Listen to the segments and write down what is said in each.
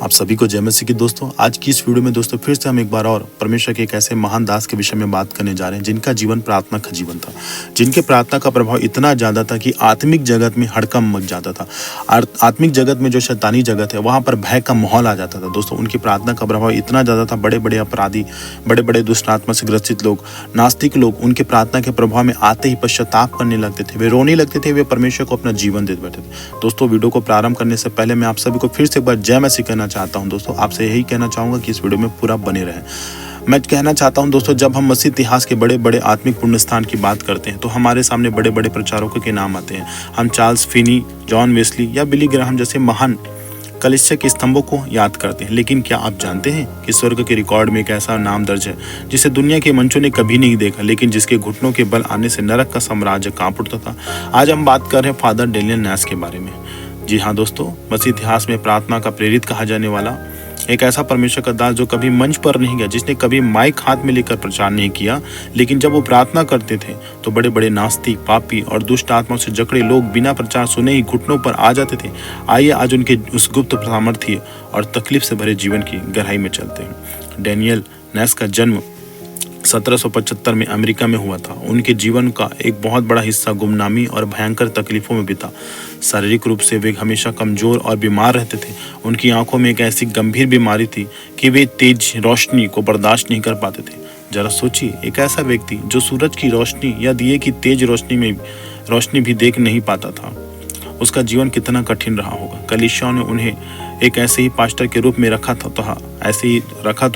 आप सभी को जय मसीह की दोस्तों। आज की इस वीडियो में दोस्तों फिर से हम एक बार और परमेश्वर के एक ऐसे महान दास के विषय में बात करने जा रहे हैं जिनका जीवन प्रार्थना का जीवन था, जिनके प्रार्थना का प्रभाव इतना ज़्यादा था कि आत्मिक जगत में हड़कंप मच जाता था। आत्मिक जगत में जो शैतानी जगत है वहाँ पर भय का माहौल आ जाता था। दोस्तों उनकी प्रार्थना का प्रभाव इतना ज़्यादा था, बड़े बड़े अपराधी, बड़े बड़े दुष्ट आत्मा से ग्रसित लोग, नास्तिक लोग उनके प्रार्थना के प्रभाव में आते ही पश्चाताप करने लगते थे, वे रोने लगते थे, वे परमेश्वर को अपना जीवन दे बैठे थे। दोस्तों वीडियो को प्रारंभ करने से पहले मैं आप सभी को फिर से एक बार जय मसीह कहना चाहता हूं। दोस्तों आपसे यही कहना चाहूंगा कि इस वीडियो में पूरा बने रहें। मैं कहना चाहता हूं दोस्तों, जब हम मसीह इतिहास के बड़े बड़े आत्मिक पुण्य स्थान की बात करते हैं तो हमारे सामने बड़े बड़े प्रचारकों के नाम आते हैं। हम चार्ल्स फिनी, जॉन वेस्ली या बिली ग्राहम जैसे महान कलीसिया के स्तंभों को याद करते हैं, लेकिन क्या आप जानते हैं कि स्वर्ग के रिकॉर्ड में एक ऐसा नाम दर्ज है जिसे दुनिया के मंचों ने कभी नहीं देखा, लेकिन जिसके घुटनों के बल आने से नरक का साम्राज्य कांप उठता था। आज हम बात कर रहे हैं फादर डेनियल नैस के बारे में। जी हाँ दोस्तों, मसीह इतिहास में प्रार्थना का प्रेरित कहा जाने वाला एक ऐसा परमेश्वर का दास जो कभी मंच पर नहीं गया, जिसने कभी माइक हाथ में लेकर प्रचार नहीं किया, लेकिन जब वो प्रार्थना करते थे तो बड़े बड़े नास्तिक, पापी और दुष्ट आत्माओं से जकड़े लोग बिना प्रचार सुने ही घुटनों पर आ जाते थे। आइए आज उनके उस गुप्त सामर्थ्य और तकलीफ से भरे जीवन की गहराई में चलते हैं। डेनियल नैस का जन्म 1775 में अमेरिका में हुआ था। उनके जीवन का एक बहुत बड़ा हिस्सा गुमनामी और भयंकर तकलीफों में बीता। शारीरिक रूप से वे हमेशा कमजोर और बीमार रहते थे। उनकी आंखों में एक ऐसी गंभीर बीमारी थी कि वे तेज रोशनी को बर्दाश्त नहीं कर पाते थे। जरा सोचिए, एक ऐसा व्यक्ति जो सूरज की रोशनी या दिए की तेज रोशनी भी देख नहीं पाता था, उसका जीवन कितना कठिन रहा होगा। कलीसियाओं ने उन्हें एक ऐसे ही पास्टर के रूप में रखा तो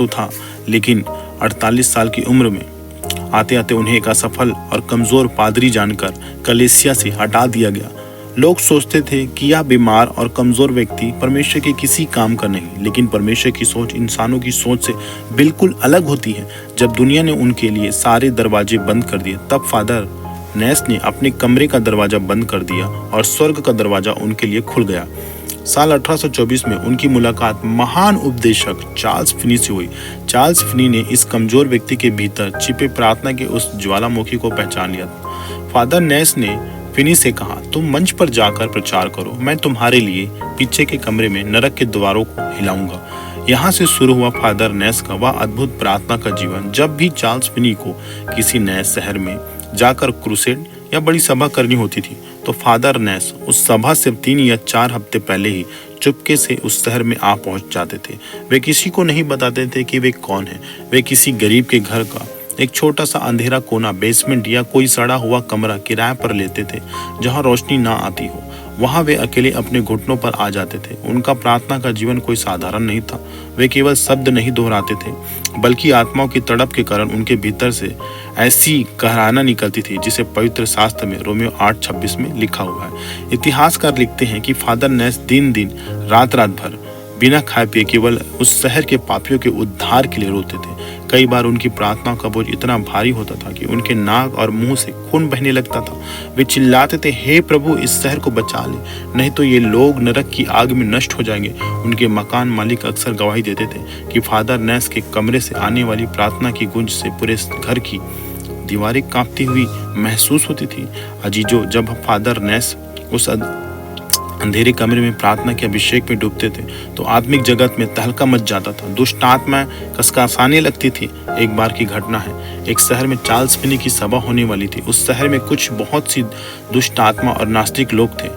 था, लेकिन 48 साल की उम्र में आते आते उन्हें एक असफल और कमजोर पादरी जानकर कलीसिया से हटा दिया गया। लोग सोचते थे कि यह बीमार और कमजोर व्यक्ति परमेश्वर के किसी काम का नहीं, लेकिन परमेश्वर की सोच इंसानों की सोच से बिल्कुल अलग होती है। जब दुनिया ने उनके लिए सारे दरवाजे बंद कर दिए, तब फादर नैस ने अपने कमरे का दरवाजा बंद कर दिया और स्वर्ग का दरवाजा उनके लिए खुल गया। साल 1824 में उनकी मुलाकात महान उपदेशक चार्ल्स फिनी से हुई। चार्ल्स फिनी ने इस कमजोर व्यक्ति के भीतर छिपे प्रार्थना के उस ज्वालामुखी को पहचान लिया। फादर नैस ने फिनी से कहा, तुम मंच पर जाकर प्रचार करो, मैं तुम्हारे लिए पीछे के कमरे में नरक के द्वारों को हिलाऊंगा। यहाँ से शुरू हुआ फादर नैस का वह अद्भुत प्रार्थना का जीवन। जब भी चार्ल्स फिनी को किसी नए शहर में जाकर क्रूसेड या बड़ी सभा करनी होती थी, तो फादर नैस उस सभा से 3 या 4 हफ्ते पहले ही चुपके से उस शहर में आ पहुंच जाते थे। वे किसी को नहीं बताते थे कि वे कौन हैं। वे किसी गरीब के घर का एक छोटा सा अंधेरा कोना, बेसमेंट या कोई सड़ा हुआ कमरा किराए पर लेते थे जहां रोशनी ना आती हो। वहां वे अकेले अपने घुटनों पर आ जाते थे। उनका प्रार्थना का जीवन कोई साधारण नहीं था। वे केवल शब्द नहीं दोहराते थे, बल्कि आत्माओं की तड़प के कारण उनके भीतर से ऐसी कहराना निकलती थी जिसे पवित्र शास्त्र में रोमियो 8:26 में लिखा हुआ है। इतिहासकार लिखते हैं कि फादर नैस दिन दिन रात भर बिना खाए पिए केवल उस शहर के पापियों के उद्धार के लिए रोते थे। कई बार उनकी प्रार्थना का बोझ इतना भारी होता था कि उनके नाक और मुंह से खून बहने लगता था। वे चिल्लाते थे, हे प्रभु इस शहर को बचा ले, नहीं तो ये लोग नरक की आग में नष्ट हो जाएंगे। उनके मकान मालिक अक्सर गवाही देते थे कि फादर नैस के कमरे से आने वाली प्रार्थना की गूंज से पूरे घर की दीवारें कांपती हुई महसूस होती थी। अजीजों, जब फादर नैस उस अंधेरे कमरे में प्रार्थना के अभिषेक में डूबते थे तो आत्मिक जगत में तहलका मच जाता था। दुष्ट आत्माएं कसकासाने लगती थी। एक बार की घटना है, एक शहर में चार्ल्स फिनी की सभा होने वाली थी। उस शहर में कुछ बहुत सी दुष्ट आत्मा और नास्तिक लोग थे।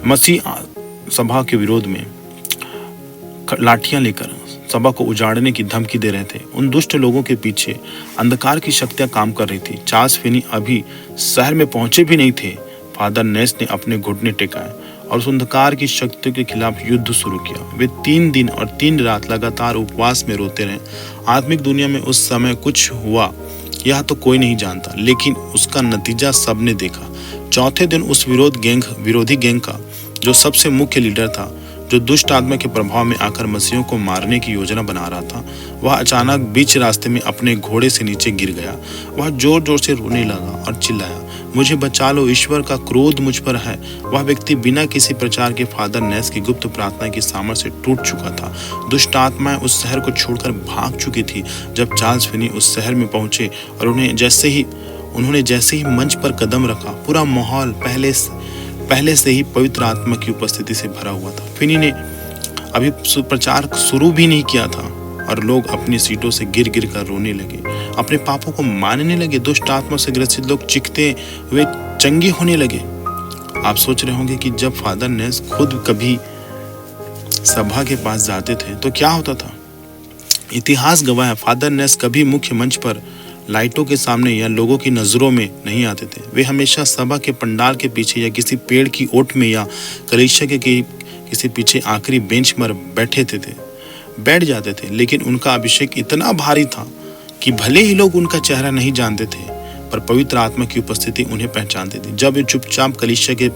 मसीह सभा के विरोध में लाठियां लेकर सभा को उजाड़ने की धमकी दे रहे थे। उन दुष्ट लोगों के पीछे अंधकार की शक्तियां काम कर रही थी। चार्ल्स फिनी अभी शहर में पहुंचे भी नहीं थे। फादर नैस ने अपने घुटने टेकाए और उस अंधकार की शक्तियों के खिलाफ युद्ध शुरू किया। वे 3 दिन और 3 रात लगातार उपवास में रोते रहे। आत्मिक दुनिया में उस समय कुछ हुआ यह तो कोई नहीं जानता, लेकिन उसका नतीजा सबने देखा। चौथे दिन उस विरोधी गैंग का जो सबसे मुख्य लीडर था, जो दुष्ट आत्मा के प्रभाव में आकर मसीहों को मारने की योजना बना रहा था, वह अचानक बीच रास्ते में अपने घोड़े से नीचे गिर गया। वह जोर जोर से रोने लगा और चिल्लाया, मुझे बचा लो, ईश्वर का क्रोध मुझ पर है। वह व्यक्ति बिना किसी प्रचार के फादर नैस की गुप्त प्रार्थना की सामर्थ्य से टूट चुका था। दुष्ट आत्माएं उस शहर को छोड़कर भाग चुकी थी। जब चार्ल्स फिनी उस शहर में पहुंचे और उन्होंने जैसे ही मंच पर कदम रखा, पूरा माहौल पहले से ही पवित्र आत्मा की उपस्थिति से भरा हुआ था। फिनी ने अभी प्रचार शुरू भी नहीं किया था और लोग अपनी सीटों से गिर गिर कर रोने लगे, अपने पापों को मानने लगे। दुष्ट आत्मा से ग्रसित लोग चीखते हुए चंगे होने लगे। आप सोच रहे होंगे कि जब फादर नेस खुद कभी सभा के पास जाते थे तो क्या होता था। इतिहास गवाह है, फादर नेस कभी मुख्य मंच पर लाइटों के सामने या लोगों की नजरों में नहीं आते थे। वे हमेशा सभा के पंडाल के पीछे या किसी पेड़ की ओट में या कलीसिया के किसी पीछे आखिरी बेंच पर बैठ जाते थे। लेकिन उनका अभिषेक इतना भारी था कि भले ही लोग उनका चेहरा नहीं जानते थे, पर पवित्र आत्मा की उपस्थिति उन्हें पहचानती थी। जब वे चुपचाप कलीसिया के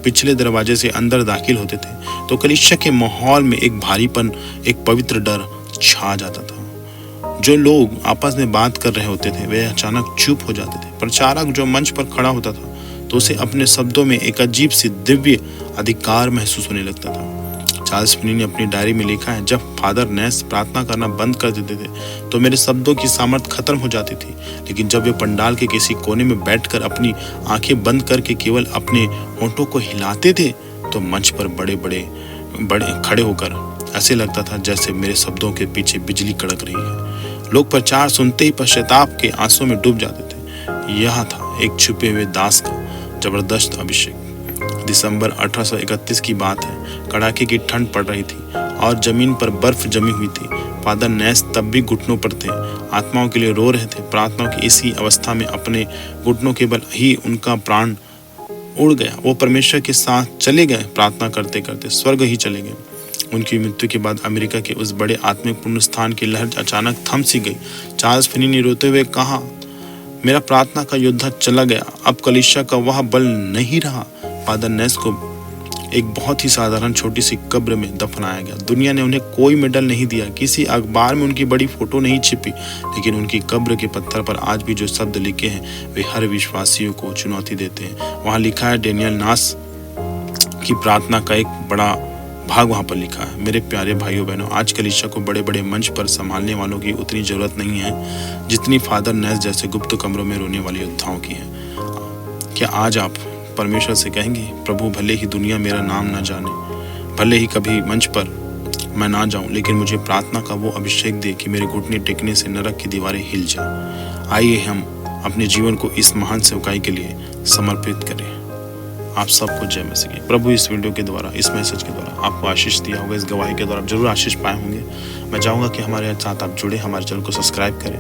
पिछले दरवाजे से अंदर दाखिल होते थे तो कलीसिया के माहौल में एक भारीपन, एक पवित्र डर छा जाता था। जो लोग आपस में बात कर रहे होते थे वे अचानक चुप हो जाते थे। प्रचारक जो मंच पर खड़ा होता था तो उसे अपने शब्दों में एक अजीब सी दिव्य अधिकार महसूस होने लगता था। चार्ल्स फिनी ने अपनी डायरी में लिखा है, जब फादर नेस प्रार्थना करना बंद कर देते थे तो मेरे शब्दों की सामर्थ्य खत्म हो जाती थी, लेकिन जब वे पंडाल के किसी कोने में बैठकर अपनी आंखें बंद करके केवल अपने होंठों को हिलाते थे तो मंच पर बड़े खड़े होकर ऐसे लगता था जैसे मेरे शब्दों के पीछे बिजली कड़क रही है। लोग प्रचार सुनते ही पश्चाताप के आंसू में डूब जाते थे। यह था एक छुपे हुए दास का जबरदस्त अभिषेक। दिसंबर 1831 की बात है। कड़ाके की ठंड पड़ रही थी और जमीन पर बर्फ जमी हुई थी। फादर नेस तब भी घुटनों पर थे, आत्माओं के लिए रो रहे थे। प्रार्थनाओं की इसी अवस्था में अपने घुटनों के बल ही उनका प्राण उड़ गया। वो परमेश्वर के साथ चले गए। प्रार्थना करते करते स्वर्ग ही चले गए। उनकी मृत्यु के बाद अमेरिका के उस बड़े आत्मिक पुनरुत्थान की लहर अचानक थम सी गई। चार्ल्स फिनी ने रोते हुए कहा, मेरा प्रार्थना का योद्धा चला गया, अब कलीसिया का वह बल नहीं रहा। फादर नेस को एक बहुत ही साधारण छोटी सी कब्र में दफनाया गया। दुनिया ने उन्हें कोई मेडल नहीं दिया, किसी अखबार में उनकी बड़ी फोटो नहीं छिपी, लेकिन उनकी कब्र के पत्थर पर आज भी जो शब्द लिखे हैं वे हर विश्वासियों को चुनौती देते हैं। वहाँ लिखा है, डेनियल नास की प्रार्थना का एक बड़ा भाग वहाँ पर लिखा है। मेरे प्यारे भाइयों बहनों, आज कलीसिया को बड़े बड़े मंच पर संभालने वालों की उतनी जरूरत नहीं है जितनी फादर नेस जैसे गुप्त कमरों में रोने वाले योद्धाओं की है। क्या आज आप परमेश्वर से कहेंगे, प्रभु भले ही दुनिया मेरा नाम ना जाने, भले ही कभी मंच पर मैं ना जाऊं, लेकिन मुझे प्रार्थना का वो अभिषेक दे कि मेरे घुटने टेकने से नरक की दीवारें हिल जाएं। आइए हम अपने जीवन को इस महान सेवकाई के लिए समर्पित करें। आप सबको जय मसीह की। प्रभु इस वीडियो के द्वारा, इस मैसेज के द्वारा आपको आशीष दिया होगा। इस गवाही के द्वारा आप जरूर आशीष पाए होंगे। मैं चाहूँगा कि हमारे साथ आप जुड़े, हमारे चैनल को सब्सक्राइब करें